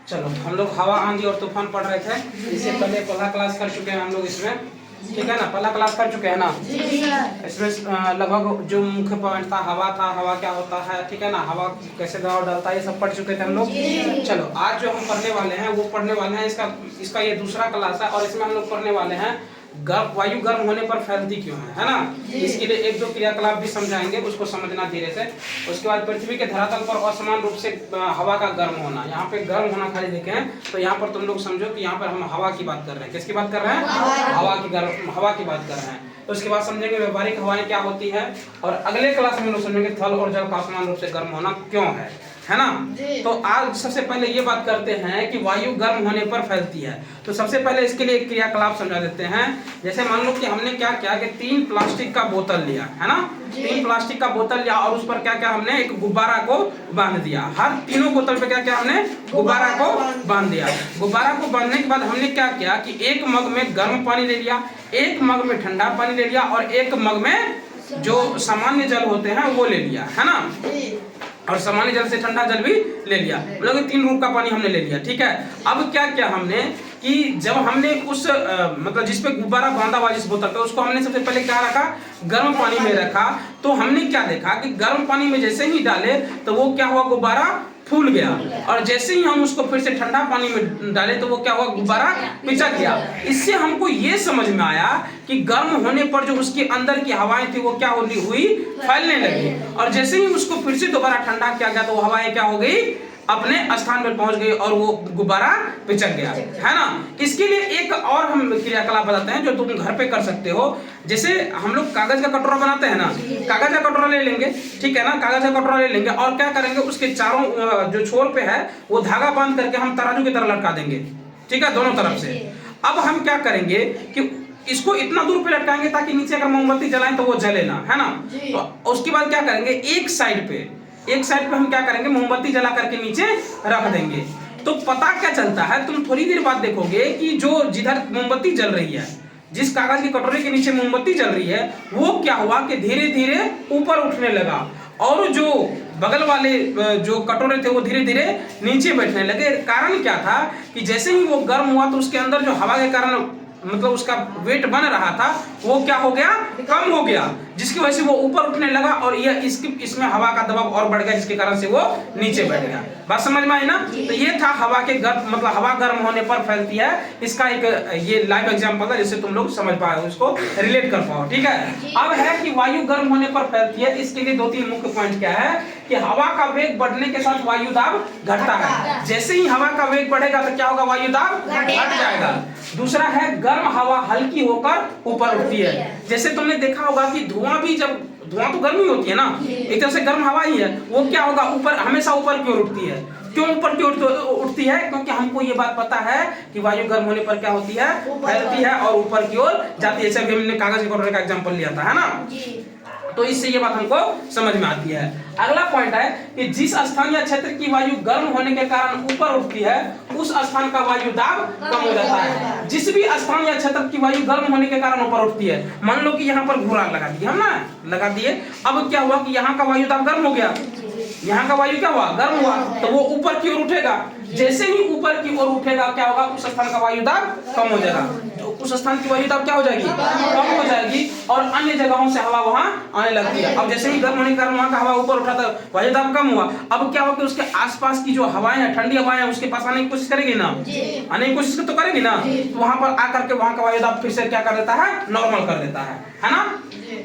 चलो हम लोग हवा आंधी और तूफान पढ़ रहे थे। इससे पहले पहला क्लास कर चुके हैं हम लोग इसमें, ठीक है ना। पहला क्लास कर चुके हैं ना। इसमें लगभग जो मुख्य पॉइंट था हवा था, हवा क्या होता है, ठीक है ना, हवा कैसे दबाव डालता है, ये सब पढ़ चुके थे हम लोग। चलो आज जो हम पढ़ने वाले हैं वो पढ़ने वाले हैं इसका ये दूसरा क्लास है और इसमें हम लोग पढ़ने वाले हैं वायु गर्म होने पर फैलती क्यों है ना। इसके लिए एक दो क्रियाकलाप भी समझाएंगे, उसको समझना धीरे से। उसके बाद पृथ्वी के धरातल पर असमान रूप से हवा का गर्म होना। यहाँ पे गर्म होना खाली देखें तो यहाँ पर तुम लोग समझो कि यहाँ पर हम हवा की बात कर रहे हैं। किसकी बात कर रहे हैं? हवा की बात कर रहे हैं। तो उसके बाद समझेंगे व्यवहारिक हवाएं क्या होती है और अगले क्लास में हम लोग समझेंगे थल और जल का असमान रूप से गर्म होना क्यों है ना। तो आज सबसे पहले ये बात करते हैं कि वायु गर्म होने पर फैलती है। तो सबसे पहले इसके लिए एक क्रियाकलाप समझा देते हैं। जैसे मान लो कि हमने क्या किया कि 3 प्लास्टिक का बोतल लिया है ना, 3 प्लास्टिक का बोतल लिया और उस पर क्या क्या हमने एक गुब्बारा को बांध दिया। हर तीनों बोतल पे क्या क्या हमने गुब्बारा को बांध दिया। गुब्बारा को बांधने के बाद हमने क्या किया कि एक मग में गर्म पानी ले लिया, एक मग में ठंडा पानी ले लिया और एक मग में जो सामान्य जल होते हैं वो ले लिया, है ना। और सामान्य जल से ठंडा जल भी ले लिया, मतलब 3 रूप का पानी हमने ले लिया, ठीक है। अब क्या किया हमने कि जब हमने उस मतलब जिस पे गुब्बारा बांधा हुआ जिस बोतल पे, उसको हमने सबसे पहले क्या रखा, गर्म पानी में रखा। तो हमने क्या देखा कि गर्म पानी में जैसे ही डाले तो वो क्या हुआ, गुब्बारा फूल गया। और जैसे ही हम उसको फिर से ठंडा पानी में डाले तो वो क्या हुआ, गुब्बारा पिचक गया। इससे हमको ये समझ में आया कि गर्म होने पर जो उसके अंदर की हवाएं थी वो क्या हुई, फैलने लगी। और जैसे ही उसको फिर से दोबारा ठंडा किया गया तो वो हवाएं क्या हो गई, अपने स्थान पर पहुंच गई और वो गुब्बारा पिचक गया, है ना। इसके लिए एक और हम क्रियाकलाप बताते हैं जो तुम घर पे कर सकते हो। जैसे हम लोग कागज का कटोरा बनाते हैं ना, कागज का कटोरा ले लेंगे, ठीक है ना, कागज का कटोरा ले लेंगे और क्या करेंगे, उसके चारों जो छोर पे है वो धागा बांध करके हम तराजू की तरह लटका देंगे, ठीक है, दोनों तरफ से। अब हम क्या करेंगे कि इसको इतना दूर पे लटकाएंगे ताकि नीचे अगर मोमबत्ती जलाएं तो वो जले ना, है ना। तो उसके बाद क्या करेंगे, एक साइड पे हम क्या करेंगे, मोमबत्ती जला करके नीचे रख देंगे। तो पता क्या चलता है, तुम थोड़ी देर बाद देखोगे कि जो जिधर मोमबत्ती जल रही है, जिस कागज के कटोरे के नीचे मोमबत्ती जल रही है, वो क्या हुआ कि धीरे धीरे ऊपर उठने लगा और जो बगल वाले जो कटोरे थे वो धीरे धीरे नीचे बैठने लगे। कारण क्या था कि जैसे ही वो गर्म हुआ तो उसके अंदर जो हवा के कारण मतलब उसका वेट बन रहा था वो क्या हो गया, कम हो गया, जिसकी वजह से वो ऊपर उठने लगा और इसमें हवा का दबाव और बढ़ गया, जिसके कारण से वो नीचे बैठ गया। बात समझ में आई ना। तो ये था हवा के गर्म, मतलब हवा गर्म होने पर फैलती है। इसका एक ये लाइव एग्जांपल है जिससे तुम लोग समझ पाओ, उसको रिलेट कर पाओ, ठीक है। अब है कि वायु गर्म होने पर फैलती है। इसके लिए 2-3 मुख्य पॉइंट क्या है कि हवा का वेग बढ़ने के साथ वायु दाब घटता है। जैसे ही हवा का वेग बढ़ेगा तो क्या होगा, वायु दाब घट जाएगा। दूसरा है गर्म हवा हल्की होकर ऊपर उठती है। जैसे तुमने देखा होगा कि धुआं भी, जब धुआं तो गर्मी होती है ना, एक तरह से गर्म हवा ही है, वो क्या होगा, ऊपर हमेशा ऊपर की ओर उठती है। क्यों ऊपर की ओर उठती है? क्योंकि हमको ये बात पता है कि वायु गर्म होने पर क्या होती है, फैलती है और ऊपर की ओर जाती है। जैसे हमने कागज के कटोरे का एग्जांपल लिया था, है ना। तो इससे ये बात हमको समझ में आती है। अगला पॉइंट है कि जिस स्थान या क्षेत्र की वायु गर्म होने के कारण ऊपर उठती है उस स्थान का वायु दाब कम हो जाता है। जिस भी स्थान या क्षेत्र की वायु गर्म होने के कारण ऊपर उठती है, मान लो कि यहाँ पर घुरा लगा दिया हम ना, लगा दिए। अब क्या हुआ कि यहाँ का वायु दाब गर्म हो गया, यहाँ का वायु क्या हुआ, गर्म हुआ, तो वो ऊपर की ओर उठेगा। जैसे ही ऊपर की ओर उठेगा क्या होगा, उस स्थान का वायु दाब कम हो जाएगा, उस स्थान की वायु दाब क्या हो जाएगी, कम हो जाएगी और अन्य जगहों से हवा वहां आने लगती है। अब जैसे ही गर्म होने के कारण वहां का हवा ऊपर उठा था, वायु दाब कम हुआ। अब क्या हुआ कि उसके आसपास की जो हवाएं हैं, ठंडी हवाएं हैं, उसके पास आने की कोशिश करेगी ना, आने की कोशिश तो करेगी ना। तो वहां पर आकर के वहां का वायु दाब फिर से क्या कर देता है, नॉर्मल कर देता है ना।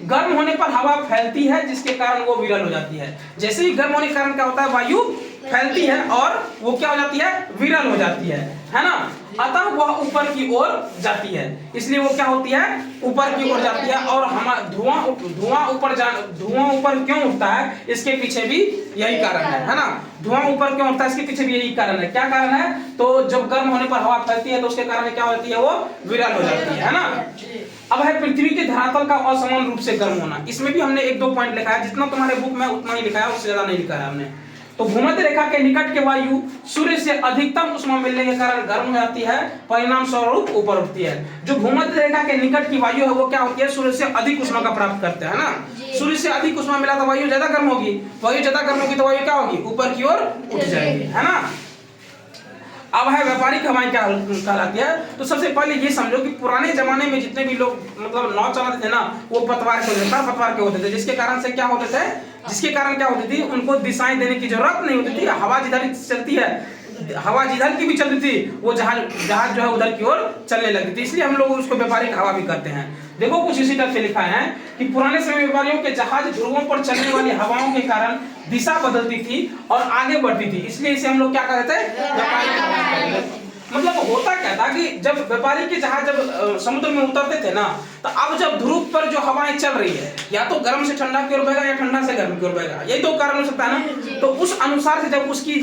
गर्म होने पर हवा फैलती है जिसके कारण वो विरल हो जाती है। जैसे ही गर्म होने के कारण क्या होता है, वायु फैलती है और वो क्या हो जाती है, विरल हो जाती है ना। अतः वह ऊपर की ओर जाती है, इसलिए वो क्या होती है, ऊपर की ओर जाती है। और हमारा धुआं ऊपर क्यों उठता है, इसके पीछे भी यही कारण है ना। धुआं ऊपर क्यों उठता है, इसके पीछे भी यही कारण है। क्या कारण है, तो जब गर्म होने पर हवा फैलती है तो उसके कारण क्या होती है, वो विरल हो जाती है ना। अब है पृथ्वी के धरातल का असमान रूप से गर्म होना। इसमें भी हमने 1-2 पॉइंट लिखा है, जितना तुम्हारे बुक में उतना ही लिखा है, उससे ज्यादा नहीं लिखा है हमने। तो भूमध्य रेखा के निकट के वायु सूर्य से अधिकतम उष्मा मिलने के कारण गर्म हो जाती है, परिणाम स्वरूप ऊपर उठती है। जो भूमध्य रेखा के निकट की वायु है वो क्या होती है, सूर्य से अधिक उष्मा का प्राप्त करते हैं ना। सूर्य से अधिक उष्मा मिला तो वायु ज्यादा गर्म होगी, वायु ज्यादा गर्म होगी तो वायु क्या होगी, ऊपर की ओर उठ जाएगी, है ना। अब है व्यापारिक हवाएं क्या कहलाती है। तो सबसे पहले ये समझो कि पुराने जमाने में जितने भी लोग मतलब नाव चलाते थे ना, वो पतवार के होते थे, पतवार के होते थे, जिसके कारण से क्या होते थे, क्या होती थी, उनको दिशाएं देने की जरूरत नहीं होती थी। हवा जिधर चलती है, हवा जिधर की भी चलती थी, वो जहाज जो है उधर की ओर चलने लगती थी, इसलिए हम लोग उसको व्यापारिक हवा भी कहते हैं। देखो कुछ इसी तरह से लिखा है कि पुराने समय में व्यापारियों के जहाज ध्रुवों पर चलने वाली हवाओं के कारण दिशा बदलती थी और आगे बढ़ती थी, इसलिए इसे हम लोग क्या कहते थे, व्यापारिक हवा कहते थे। मतलब होता क्या था कि जब व्यापारी के जहाज जब समुद्र में उतरते थे ना, तो अब जब ध्रुव पर जो हवाएं चल रही है, या तो गर्म से ठंडा की ओर बहेगा या ठंडा से गर्म की ओर बहेगा, यही दो कारण हो सकता है ना। तो उस अनुसार से जब उसकी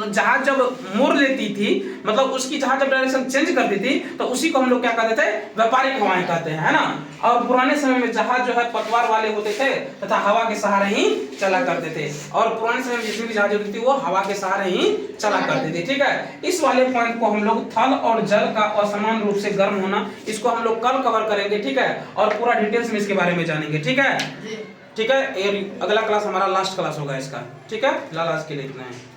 जहाज जब मोड़ लेती थी, मतलब उसकी जहाज जब डायरेक्शन चेंज करती थी, तो उसी को हम लोग क्या कहते थे, व्यापारिक हवाएं कहते हैं, है ना। और पुराने समय में जहाज जो है पतवार वाले होते थे तथा हवा के सहारे ही चला करते थे, और पुराने समय में जितनी भी जहाज होती थी वो हवा के सहारे ही चला करती थी, ठीक है। इस वाले पॉइंट को हम लोग थल और जल का असमान रूप से गर्म होना, इसको हम लोग कल कवर करेंगे, ठीक है, और पूरा डिटेल्स में इसके बारे में जानेंगे, ठीक है। ठीक है, अगला क्लास हमारा लास्ट क्लास होगा इसका, ठीक है। फिलहाल आज के लिए इतना है।